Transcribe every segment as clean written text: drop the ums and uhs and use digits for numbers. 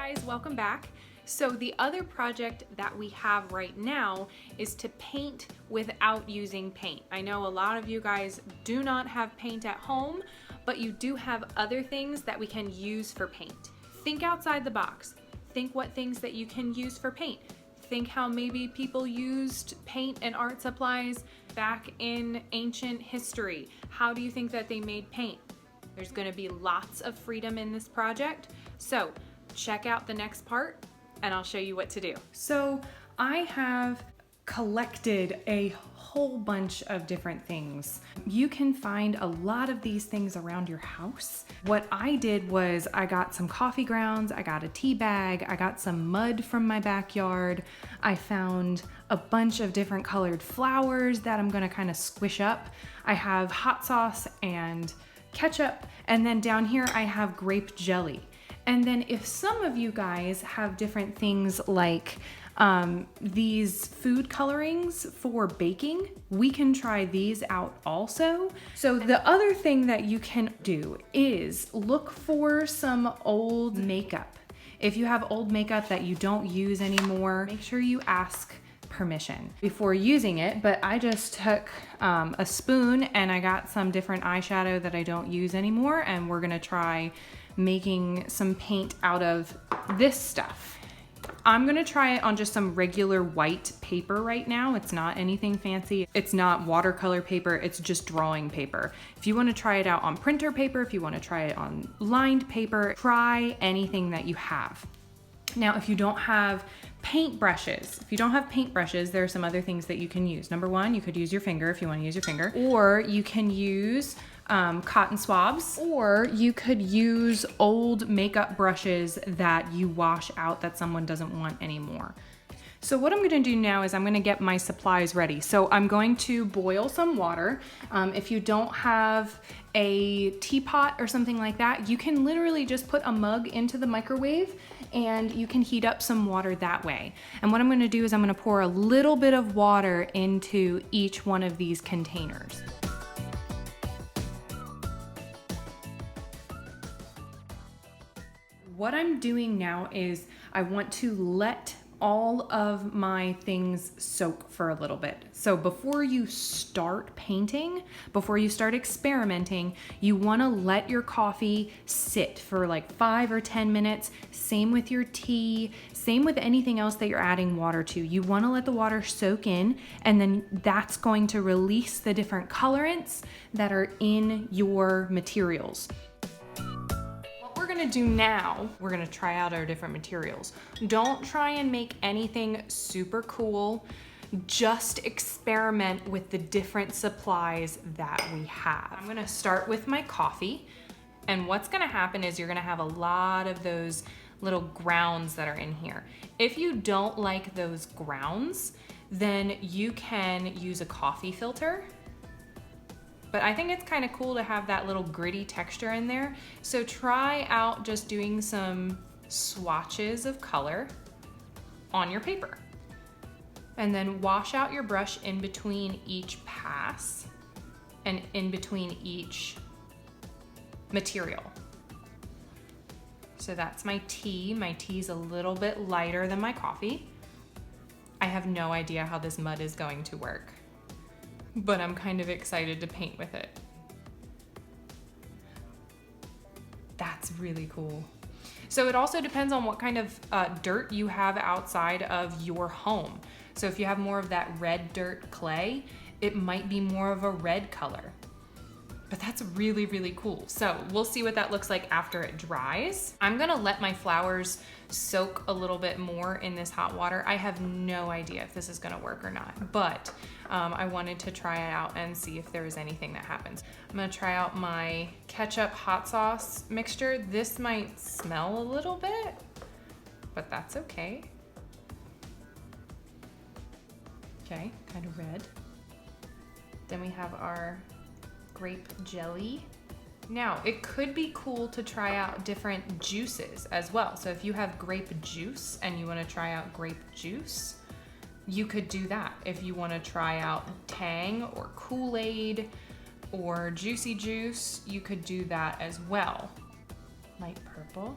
guys, welcome back. So the other project that we have right now is to paint without using paint. I know a lot of you guys do not have paint at home, but you do have other things that we can use for paint. Think outside the box. Think what things that you can use for paint. Think how maybe people used paint and art supplies back in ancient history. How do you think that they made paint? There's going to be lots of freedom in this project. So check out the next part and I'll show you what to do. So I have collected a whole bunch of different things. You can find a lot of these things around your house. What I did was I got some coffee grounds, I got a tea bag, I got some mud from my backyard. I found a bunch of different colored flowers that I'm gonna kind of squish up. I have hot sauce and ketchup, and then down here I have grape jelly. And then if some of you guys have different things like these food colorings for baking, we can try these out also. So the other thing that you can do is look for some old makeup. If you have old makeup that you don't use anymore, make sure you ask permission before using it. But I just took a spoon and I got some different eyeshadow that I don't use anymore, and we're gonna try making some paint out of this stuff. I'm gonna try it on just some regular white paper right now. It's not anything fancy. It's not watercolor paper, it's just drawing paper. If you wanna try it out on printer paper, if you wanna try it on lined paper, try anything that you have. Now, if you don't have paint brushes, there are some other things that you can use. Number one, you could use your finger if you wanna use your finger, or you can use cotton swabs, or you could use old makeup brushes that you wash out that someone doesn't want anymore. So what I'm gonna do now is I'm gonna get my supplies ready. So I'm going to boil some water. If you don't have a teapot or something like that, you can literally just put a mug into the microwave and you can heat up some water that way. And what I'm gonna do is I'm gonna pour a little bit of water into each one of these containers. What I'm doing now is I want to let all of my things soak for a little bit. So before you start painting, before you start experimenting, you wanna let your coffee sit for like 5 or 10 minutes. Same with your tea, same with anything else that you're adding water to. You wanna let the water soak in, and then that's going to release the different colorants that are in your materials. We're gonna do now, we're gonna try out our different materials. Don't try and make anything super cool. Just experiment with the different supplies that we have. I'm gonna start with my coffee, and what's gonna happen is you're gonna have a lot of those little grounds that are in here. If you don't like those grounds, then you can use a coffee filter. But I think it's kind of cool to have that little gritty texture in there. So try out just doing some swatches of color on your paper. And then wash out your brush in between each pass and in between each material. So that's my tea. My tea's a little bit lighter than my coffee. I have no idea how this mud is going to work, but I'm kind of excited to paint with it. That's really cool. So it also depends on what kind of dirt you have outside of your home. So if you have more of that red dirt clay, it might be more of a red color. But that's really, really cool. So we'll see what that looks like after it dries. I'm gonna let my flowers soak a little bit more in this hot water. I have no idea if this is gonna work or not, but I wanted to try it out and see if there is anything that happens. I'm gonna try out my ketchup hot sauce mixture. This might smell a little bit, but that's okay. Okay, kind of red. Then we have our grape jelly. Now, it could be cool to try out different juices as well. So if you have grape juice and you wanna try out grape juice, you could do that. If you wanna try out Tang or Kool-Aid or Juicy Juice, you could do that as well. Light purple.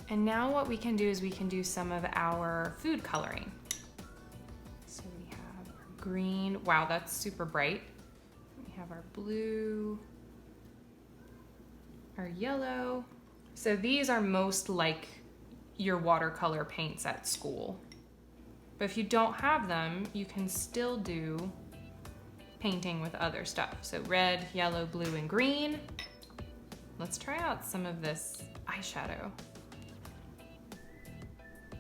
And now what we can do is we can do some of our food coloring. So we have our green. Wow, that's super bright. We have our blue, our yellow. So these are most like your watercolor paints at school. But if you don't have them, you can still do painting with other stuff. So red, yellow, blue, and green. Let's try out some of this eyeshadow.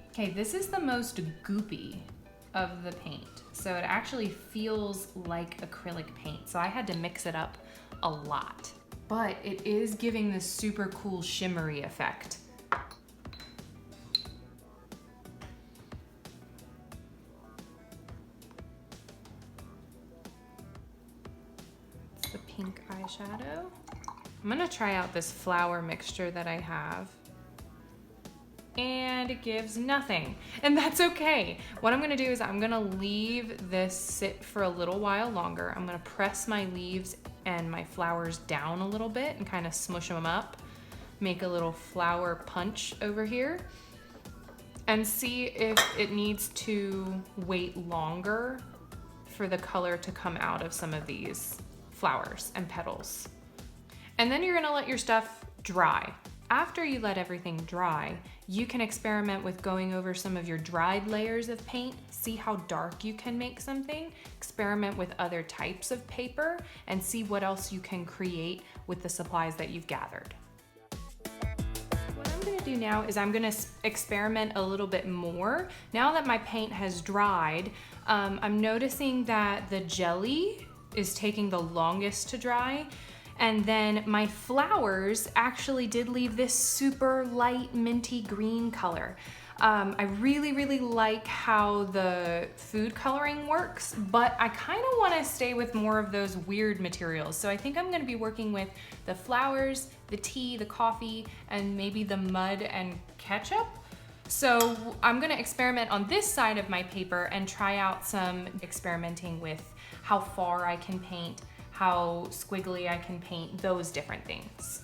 Okay, this is the most goopy of the paint. So it actually feels like acrylic paint. So I had to mix it up a lot. But it is giving this super cool shimmery effect. It's the pink eyeshadow. I'm gonna try out this flower mixture that I have. And it gives nothing, and that's okay. What I'm gonna do is I'm gonna leave this sit for a little while longer. I'm gonna press my leaves and my flowers down a little bit and kind of smush them up, make a little flower punch over here, and see if it needs to wait longer for the color to come out of some of these flowers and petals. And then you're gonna let your stuff dry. After you let everything dry, you can experiment with going over some of your dried layers of paint, see how dark you can make something, experiment with other types of paper, and see what else you can create with the supplies that you've gathered. What I'm gonna do now is I'm gonna experiment a little bit more. Now that my paint has dried, I'm noticing that the jelly is taking the longest to dry. And then my flowers actually did leave this super light minty green color. I really, really like how the food coloring works, but I kind of want to stay with more of those weird materials. So I think I'm going to be working with the flowers, the tea, the coffee, and maybe the mud and ketchup. So I'm going to experiment on this side of my paper and try out some experimenting with how far I can paint, how squiggly I can paint, those different things.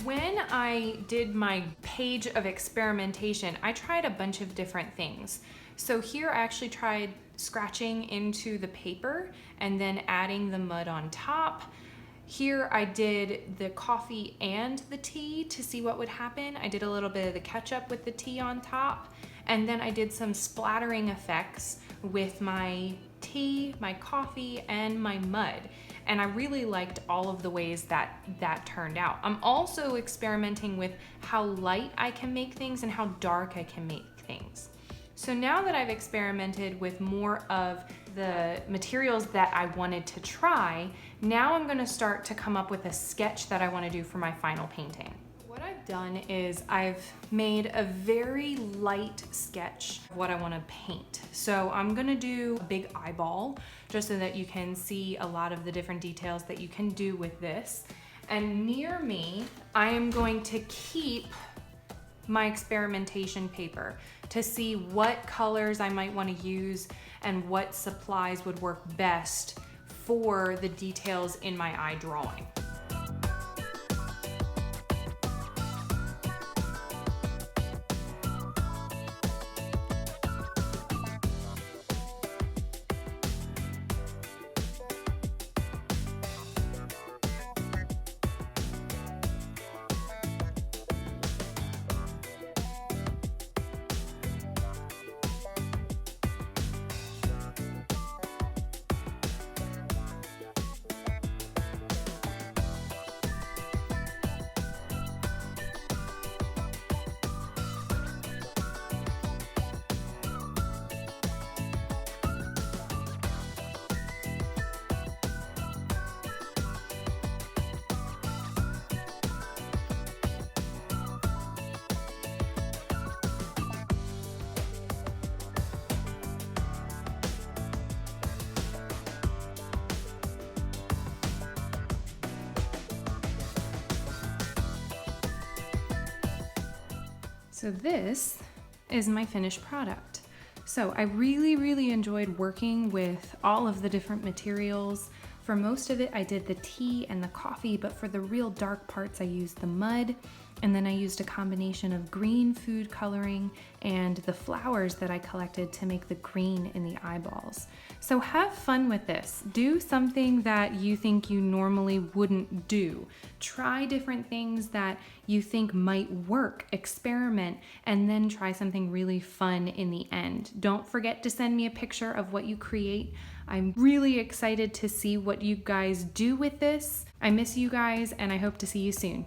When I did my page of experimentation, I tried a bunch of different things. So here I actually tried scratching into the paper and then adding the mud on top. Here I did the coffee and the tea to see what would happen. I did a little bit of the ketchup with the tea on top, and then I did some splattering effects with my tea, my coffee, and my mud. And I really liked all of the ways that turned out. I'm also experimenting with how light I can make things and how dark I can make things. So now that I've experimented with more of the materials that I wanted to try, now I'm gonna start to come up with a sketch that I wanna do for my final painting. What I've done is I've made a very light sketch of what I wanna paint. So I'm gonna do a big eyeball just so that you can see a lot of the different details that you can do with this. And near me, I am going to keep my experimentation paper to see what colors I might want to use and what supplies would work best for the details in my eye drawing. So this is my finished product. So I really enjoyed working with all of the different materials. For most of it, I did the tea and the coffee, but for the real dark parts, I used the mud, and then I used a combination of green food coloring and the flowers that I collected to make the green in the eyeballs. So have fun with this. Do something that you think you normally wouldn't do. Try different things that you think might work, experiment, and then try something really fun in the end. Don't forget to send me a picture of what you create. I'm really excited to see what you guys do with this. I miss you guys, and I hope to see you soon.